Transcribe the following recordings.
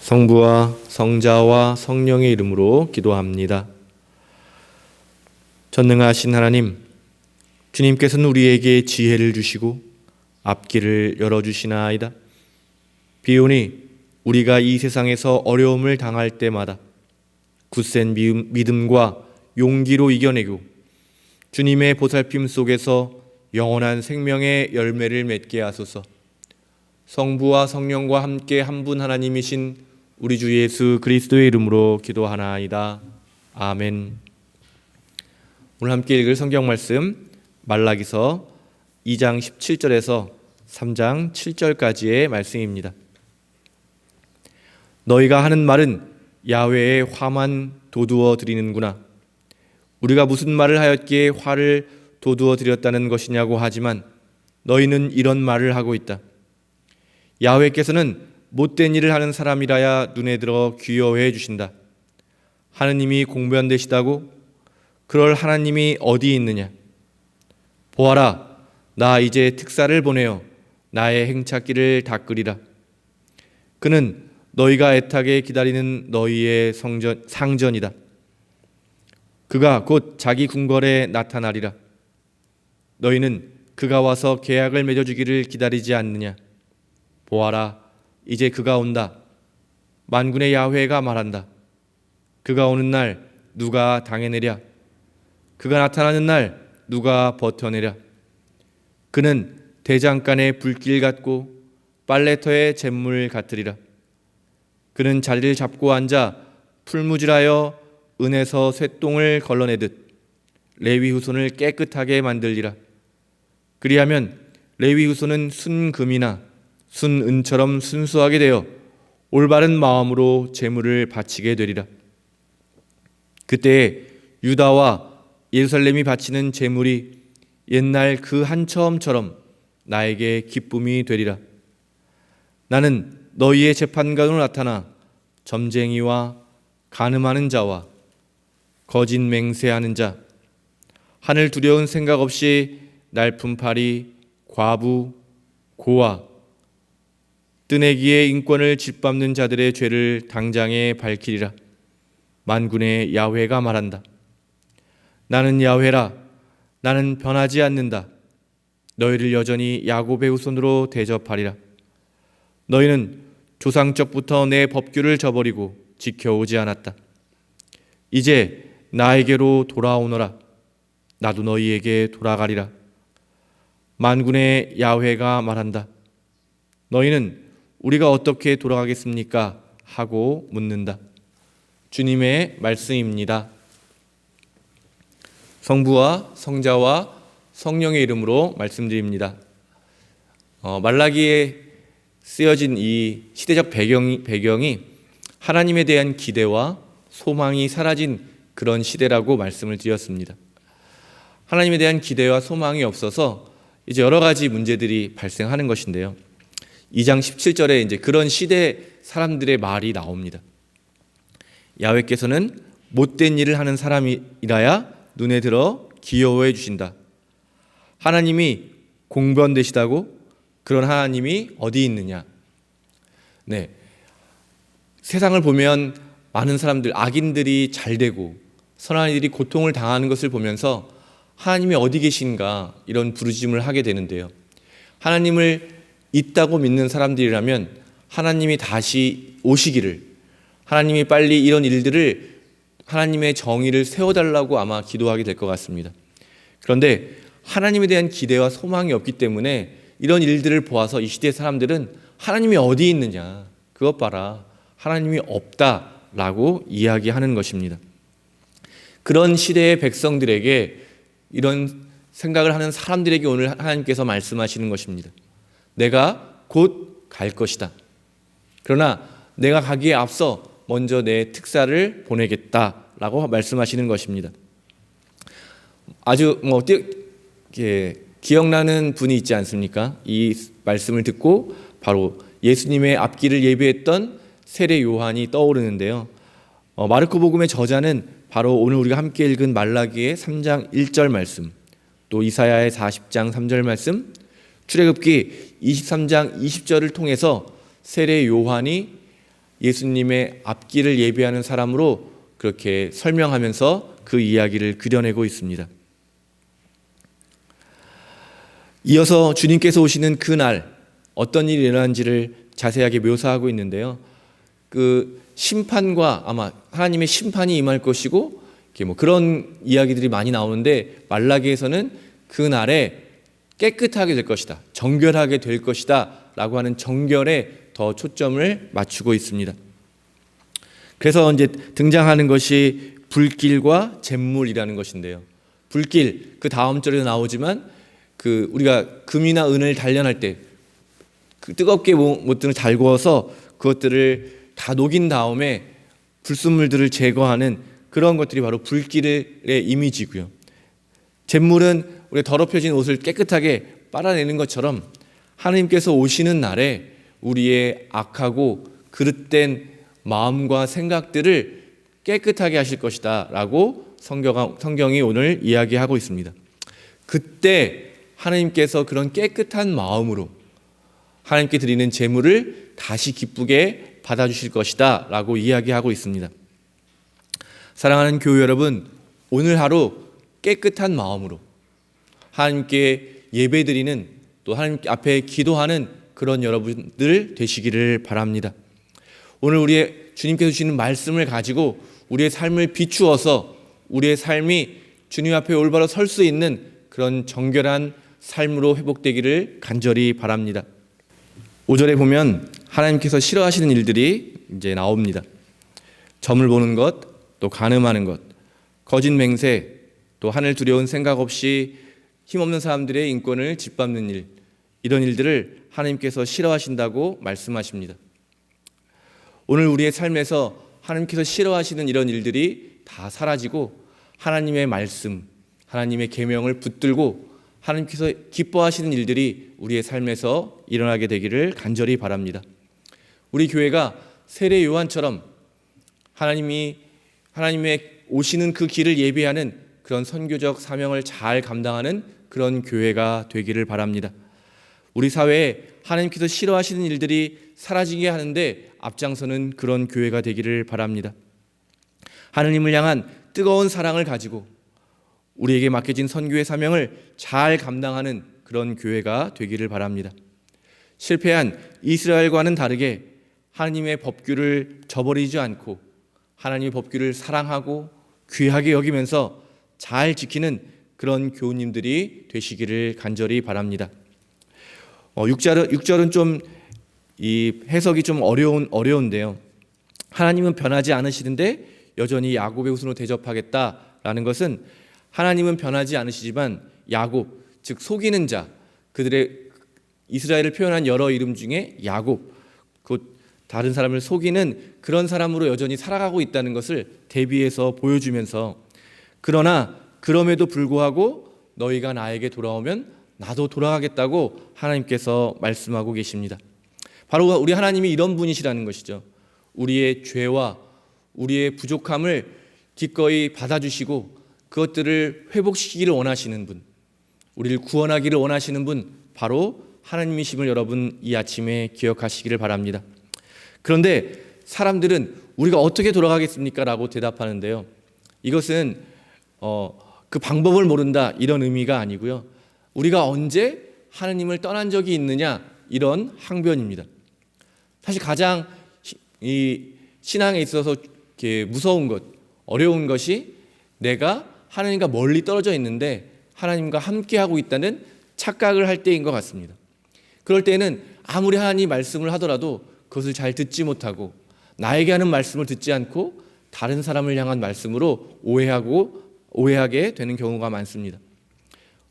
성부와 성자와 성령의 이름으로 기도합니다. 전능하신 하나님, 주님께서는 우리에게 지혜를 주시고 앞길을 열어주시나이다. 비오니 우리가 이 세상에서 어려움을 당할 때마다 굳센 믿음과 용기로 이겨내고 주님의 보살핌 속에서 영원한 생명의 열매를 맺게 하소서. 성부와 성령과 함께 한 분 하나님이신 우리 주 예수 그리스도의 이름으로 기도하나이다. 아멘. 오늘 함께 읽을 성경 말씀 말라기서 2장 17절에서 3장 7절까지의 말씀입니다. 너희가 하는 말은 야훼의 화만 돋우어 드리는구나. 우리가 무슨 말을 하였기에 화를 돋우어 드렸다는 것이냐고 하지만 너희는 이런 말을 하고 있다. 야훼께서는 못된 일을 하는 사람이라야 눈에 들어 귀여워해 주신다. 하느님이 공변되시다고? 그럴 하나님이 어디 있느냐? 보아라, 나 이제 특사를 보내어 나의 행찾기를 닦으리라. 그는 너희가 애타게 기다리는 너희의 상전이다. 그가 곧 자기 궁궐에 나타나리라. 너희는 그가 와서 계약을 맺어주기를 기다리지 않느냐? 보아라, 이제 그가 온다. 만군의 야훼가 말한다. 그가 오는 날 누가 당해내랴? 그가 나타나는 날 누가 버텨내랴? 그는 대장간의 불길 같고 빨래터의 잿물 같으리라. 그는 자리를 잡고 앉아 풀무질하여 은에서 쇠똥을 걸러내듯 레위 후손을 깨끗하게 만들리라. 그리하면 레위 후손은 순금이나 순은처럼 순수하게 되어 올바른 마음으로 제물을 바치게 되리라. 그때에 유다와 예루살렘이 바치는 제물이 옛날 그 한처음처럼 나에게 기쁨이 되리라. 나는 너희의 재판관으로 나타나 점쟁이와 간음하는 자와 거짓 맹세하는 자, 하늘 두려운 생각 없이 날품팔이, 과부, 고아, 뜨내기의 인권을 짓밟는 자들의 죄를 당장에 밝히리라. 만군의 야훼가 말한다. 나는 야훼라. 나는 변하지 않는다. 너희를 여전히 야곱의 후손으로 대접하리라. 너희는 조상적부터 내 법규를 저버리고 지켜오지 않았다. 이제 나에게로 돌아오너라. 나도 너희에게 돌아가리라. 만군의 야훼가 말한다. 너희는 우리가 어떻게 돌아가겠습니까? 하고 묻는다. 주님의 말씀입니다. 성부와 성자와 성령의 이름으로 말씀드립니다. 말라기에 쓰여진 이 시대적 배경이 하나님에 대한 기대와 소망이 사라진 그런 시대라고 말씀을 드렸습니다. 하나님에 대한 기대와 소망이 없어서 이제 여러 가지 문제들이 발생하는 것인데요. 2장 17절에 이제 그런 시대 사람들의 말이 나옵니다. 야훼께서는 못된 일을 하는 사람이라야 눈에 들어 귀여워해 주신다. 하나님이 공변되시다고? 그런 하나님이 어디 있느냐? 네, 세상을 보면 많은 사람들, 악인들이 잘 되고 선한 이들이 고통을 당하는 것을 보면서 하나님이 어디 계신가 이런 부르짖음을 하게 되는데요. 하나님을 있다고 믿는 사람들이라면 하나님이 다시 오시기를, 하나님이 빨리 이런 일들을 하나님의 정의를 세워달라고 아마 기도하게 될 것 같습니다. 그런데 하나님에 대한 기대와 소망이 없기 때문에 이런 일들을 보아서 이 시대의 사람들은 하나님이 어디 있느냐, 그것 봐라, 하나님이 없다라고 이야기하는 것입니다. 그런 시대의 백성들에게, 이런 생각을 하는 사람들에게 오늘 하나님께서 말씀하시는 것입니다. 내가 곧 갈 것이다. 그러나 내가 가기에 앞서 먼저 내 특사를 보내겠다라고 말씀하시는 것입니다. 아주 기억나는 분이 있지 않습니까? 이 말씀을 듣고 바로 예수님의 앞길을 예비했던 세례 요한이 떠오르는데요. 마르코 복음의 저자는 바로 오늘 우리가 함께 읽은 말라기의 3장 1절 말씀, 또 이사야의 40장 3절 말씀, 출애굽기 23장 20절을 통해서 세례 요한이 예수님의 앞길을 예비하는 사람으로 그렇게 설명하면서 그 이야기를 그려내고 있습니다. 이어서 주님께서 오시는 그날 어떤 일이 일어난지를 자세하게 묘사하고 있는데요. 그 심판과 아마 하나님의 심판이 임할 것이고 이렇게 뭐 그런 이야기들이 많이 나오는데 말라기에서는 그날에 깨끗하게 될 것이다, 정결하게 될 것이다 라고 하는 정결에 더 초점을 맞추고 있습니다. 그래서 이제 등장하는 것이 불길과 잿물이라는 것인데요. 불길, 그 다음 절에도 나오지만 그 우리가 금이나 은을 단련할 때 그 뜨겁게 못들을 잘 구워서 그것들을 다 녹인 다음에 불순물들을 제거하는 그런 것들이 바로 불길의 이미지고요. 잿물은 우리가 더럽혀진 옷을 깨끗하게 빨아내는 것처럼 하나님께서 오시는 날에 우리의 악하고 그릇된 마음과 생각들을 깨끗하게 하실 것이다 라고 성경이 오늘 이야기하고 있습니다. 그때 하나님께서 그런 깨끗한 마음으로 하나님께 드리는 제물을 다시 기쁘게 받아주실 것이다 라고 이야기하고 있습니다. 사랑하는 교회 여러분, 오늘 하루 깨끗한 마음으로 하나님께 예배드리는, 또 하나님 앞에 기도하는 그런 여러분들 되시기를 바랍니다. 오늘 우리의 주님께서 주시는 말씀을 가지고 우리의 삶을 비추어서 우리의 삶이 주님 앞에 올바로 설 수 있는 그런 정결한 삶으로 회복되기를 간절히 바랍니다. 5절에 보면 하나님께서 싫어하시는 일들이 이제 나옵니다. 점을 보는 것, 또 간음하는 것, 거짓 맹세, 또 하늘 두려운 생각 없이 힘없는 사람들의 인권을 짓밟는 일, 이런 일들을 하나님께서 싫어하신다고 말씀하십니다. 오늘 우리의 삶에서 하나님께서 싫어하시는 이런 일들이 다 사라지고 하나님의 말씀, 하나님의 계명을 붙들고 하나님께서 기뻐하시는 일들이 우리의 삶에서 일어나게 되기를 간절히 바랍니다. 우리 교회가 세례 요한처럼 하나님의 오시는 그 길을 예비하는 그런 선교적 사명을 잘 감당하는 그런 교회가 되기를 바랍니다. 우리 사회에 하나님께서 싫어하시는 일들이 사라지게 하는데 앞장서는 그런 교회가 되기를 바랍니다. 하나님을 향한 뜨거운 사랑을 가지고 우리에게 맡겨진 선교의 사명을 잘 감당하는 그런 교회가 되기를 바랍니다. 실패한 이스라엘과는 다르게 하나님의 법규를 저버리지 않고 하나님의 법규를 사랑하고 귀하게 여기면서 잘 지키는 그런 교우님들이 되시기를 간절히 바랍니다. 6절은 좀 이 해석이 좀 어려운데요. 하나님은 변하지 않으시는데 여전히 야곱의 후손으로 대접하겠다라는 것은 하나님은 변하지 않으시지만 야곱, 즉 속이는 자, 그들의 이스라엘을 표현한 여러 이름 중에 야곱, 곧 다른 사람을 속이는 그런 사람으로 여전히 살아가고 있다는 것을 대비해서 보여주면서, 그러나 그럼에도 불구하고 너희가 나에게 돌아오면 나도 돌아가겠다고 하나님께서 말씀하고 계십니다. 바로 우리 하나님이 이런 분이시라는 것이죠. 우리의 죄와 우리의 부족함을 기꺼이 받아주시고 그것들을 회복시키기를 원하시는 분, 우리를 구원하기를 원하시는 분, 바로 하나님이심을 여러분 이 아침에 기억하시기를 바랍니다. 그런데 사람들은 우리가 어떻게 돌아가겠습니까? 라고 대답하는데요. 이것은 그 방법을 모른다 이런 의미가 아니고요. 우리가 언제 하나님을 떠난 적이 있느냐 이런 항변입니다. 사실 가장 이 신앙에 있어서 이렇게 무서운 것, 어려운 것이 내가 하나님과 멀리 떨어져 있는데 하나님과 함께하고 있다는 착각을 할 때인 것 같습니다. 그럴 때는 아무리 하나님 말씀을 하더라도 그것을 잘 듣지 못하고 나에게 하는 말씀을 듣지 않고 다른 사람을 향한 말씀으로 오해하게 되는 경우가 많습니다.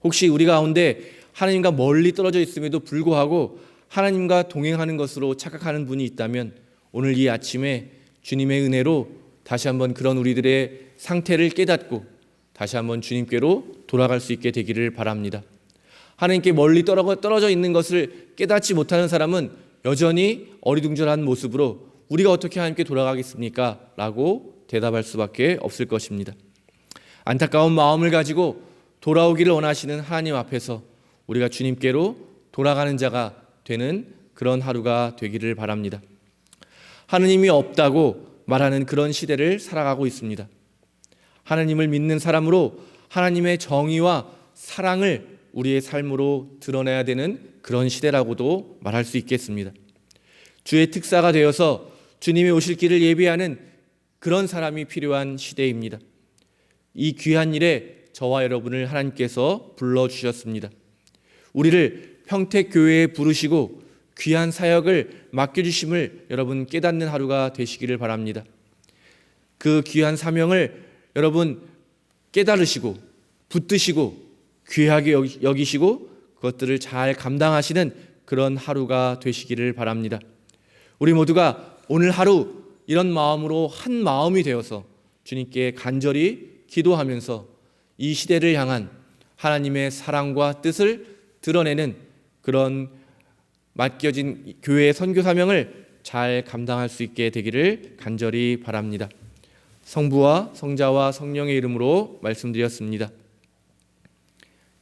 혹시 우리 가운데 하나님과 멀리 떨어져 있음에도 불구하고 하나님과 동행하는 것으로 착각하는 분이 있다면 오늘 이 아침에 주님의 은혜로 다시 한번 그런 우리들의 상태를 깨닫고 다시 한번 주님께로 돌아갈 수 있게 되기를 바랍니다. 하나님께 멀리 떨어져 있는 것을 깨닫지 못하는 사람은 여전히 어리둥절한 모습으로 우리가 어떻게 하나님께 돌아가겠습니까? 라고 대답할 수밖에 없을 것입니다. 안타까운 마음을 가지고 돌아오기를 원하시는 하나님 앞에서 우리가 주님께로 돌아가는 자가 되는 그런 하루가 되기를 바랍니다. 하느님이 없다고 말하는 그런 시대를 살아가고 있습니다. 하나님을 믿는 사람으로 하나님의 정의와 사랑을 우리의 삶으로 드러내야 되는 그런 시대라고도 말할 수 있겠습니다. 주의 특사가 되어서 주님이 오실 길을 예비하는 그런 사람이 필요한 시대입니다. 이 귀한 일에 저와 여러분을 하나님께서 불러주셨습니다. 우리를 평택교회에 부르시고 귀한 사역을 맡겨주심을 여러분 깨닫는 하루가 되시기를 바랍니다. 그 귀한 사명을 여러분 깨달으시고 붙드시고 귀하게 여기시고 그것들을 잘 감당하시는 그런 하루가 되시기를 바랍니다. 우리 모두가 오늘 하루 이런 마음으로 한 마음이 되어서 주님께 간절히 기도하면서 이 시대를 향한 하나님의 사랑과 뜻을 드러내는 그런 맡겨진 교회의 선교 사명을 잘 감당할 수 있게 되기를 간절히 바랍니다. 성부와 성자와 성령의 이름으로 말씀드렸습니다.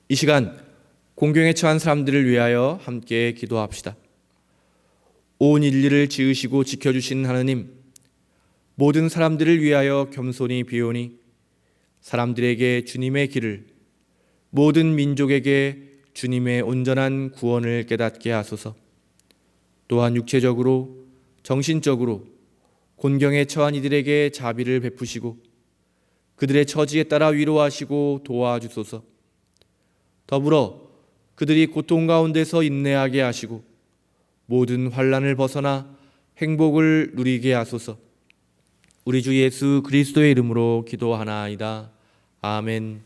이 시간 공경에 처한 사람들을 위하여 함께 기도합시다. 온 인류를 지으시고 지켜주신 하느님, 모든 사람들을 위하여 겸손히 비오니 사람들에게 주님의 길을, 모든 민족에게 주님의 온전한 구원을 깨닫게 하소서. 또한 육체적으로 정신적으로 곤경에 처한 이들에게 자비를 베푸시고 그들의 처지에 따라 위로하시고 도와주소서. 더불어 그들이 고통 가운데서 인내하게 하시고 모든 환난을 벗어나 행복을 누리게 하소서. 우리 주 예수 그리스도의 이름으로 기도하나이다. 아멘.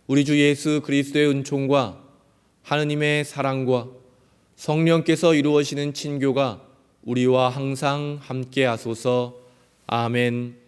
우리 주 예수 그리스도의 은총과 하느님의 사랑과 성령께서 이루어지는 친교가 우리와 항상 함께 하소서. 아멘.